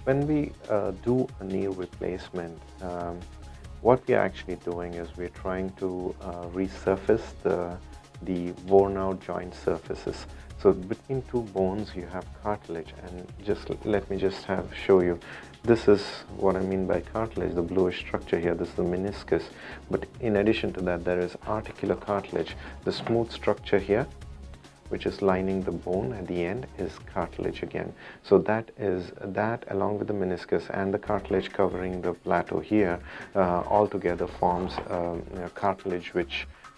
When we do a knee replacement, what we're actually doing is we're trying to resurface the worn out joint surfaces. So between two bones you have cartilage, and just let me just show you. This is what I mean by cartilage, the bluish structure here. This is the meniscus, but in addition to that there is articular cartilage. The smooth structure here, which is lining the bone at the end, is cartilage again. So that along with the meniscus and the cartilage covering the plateau here, all together forms cartilage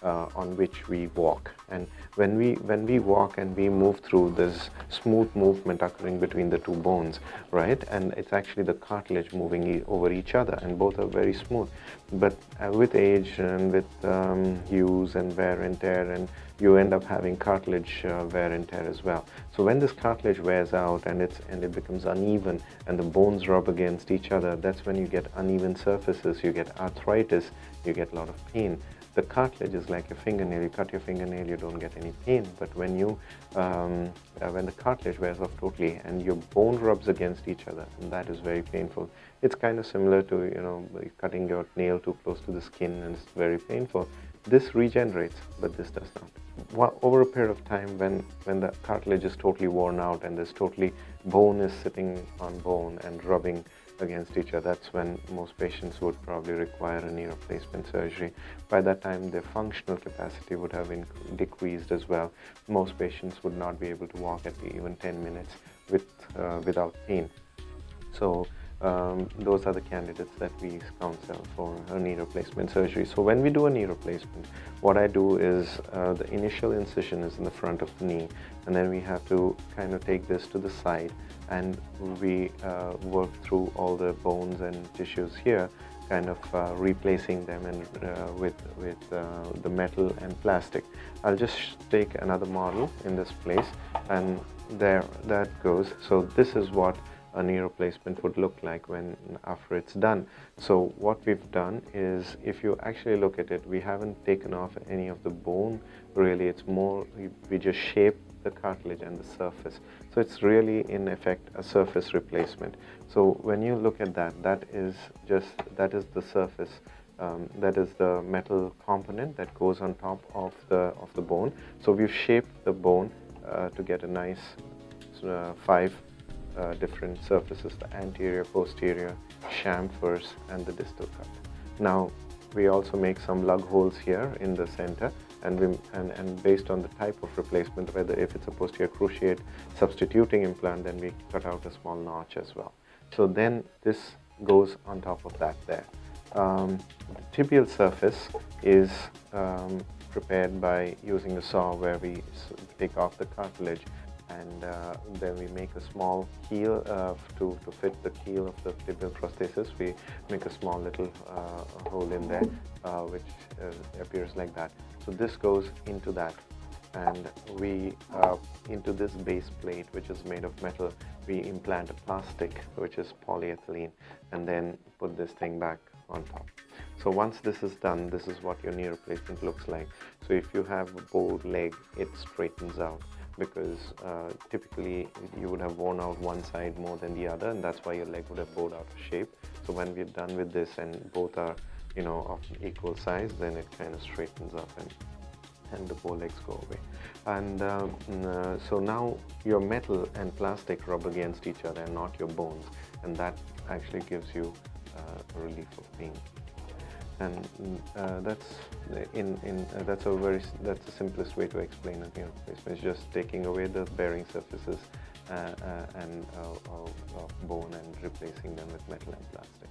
on which we walk. And when we walk and we move through this smooth movement occurring between the two bones, right? And it's actually the cartilage moving over each other, and both are very smooth. But with age and with use and wear and tear, and you end up having cartilage wear and tear as well. So when this cartilage wears out and it becomes uneven and the bones rub against each other, that's when you get uneven surfaces, you get arthritis, you get a lot of pain. The cartilage is like your fingernail. You cut your fingernail, you don't get any pain. But when the cartilage wears off totally and your bone rubs against each other, and that is very painful. It's kind of similar to cutting your nail too close to the skin, and it's very painful. This regenerates, but this does not. Over a period of time, when the cartilage is totally worn out and this totally bone is sitting on bone and rubbing against each other, that's when most patients would probably require a knee replacement surgery. By that time, their functional capacity would have decreased as well. Most patients would not be able to walk at even 10 minutes without pain. So those are the candidates that we counsel for a knee replacement surgery. So when we do a knee replacement, what I do is the initial incision is in the front of the knee, and then we have to kind of take this to the side, and we work through all the bones and tissues here, kind of replacing them and with the metal and plastic. I'll just take another model in this place, and there that goes. So this is what a knee replacement would look like after it's done. So what we've done is, if you actually look at it, we haven't taken off any of the bone really. It's more we just shape the cartilage and the surface. So it's really in effect a surface replacement. So when you look at that is the surface. That is the metal component that goes on top of the bone. So we've shaped the bone to get a nice 5 different surfaces: the anterior, posterior, chamfers, and the distal cut. Now we also make some lug holes here in the center, and based on the type of replacement, whether if it's a posterior cruciate substituting implant, then we cut out a small notch as well. So then this goes on top of that there. The tibial surface is prepared by using a saw, where we take off the cartilage, and then we make a small heel to fit the heel of the tibial prosthesis. We make a small little hole in there, which appears like that. So this goes into that, and we into this base plate, which is made of metal, we implant a plastic, which is polyethylene, and then put this thing back on top. So once this is done, this is what your knee replacement looks like. So if you have a bowed leg, it straightens out, because typically you would have worn out one side more than the other, and that's why your leg would have bowed out of shape. So when we're done with this and both are of equal size, then it kind of straightens up, and the bow legs go away. And so now your metal and plastic rub against each other and not your bones, and that actually gives you a relief of pain. And that's the simplest way to explain a knee replacement. It's just taking away the bearing surfaces and of bone and replacing them with metal and plastic.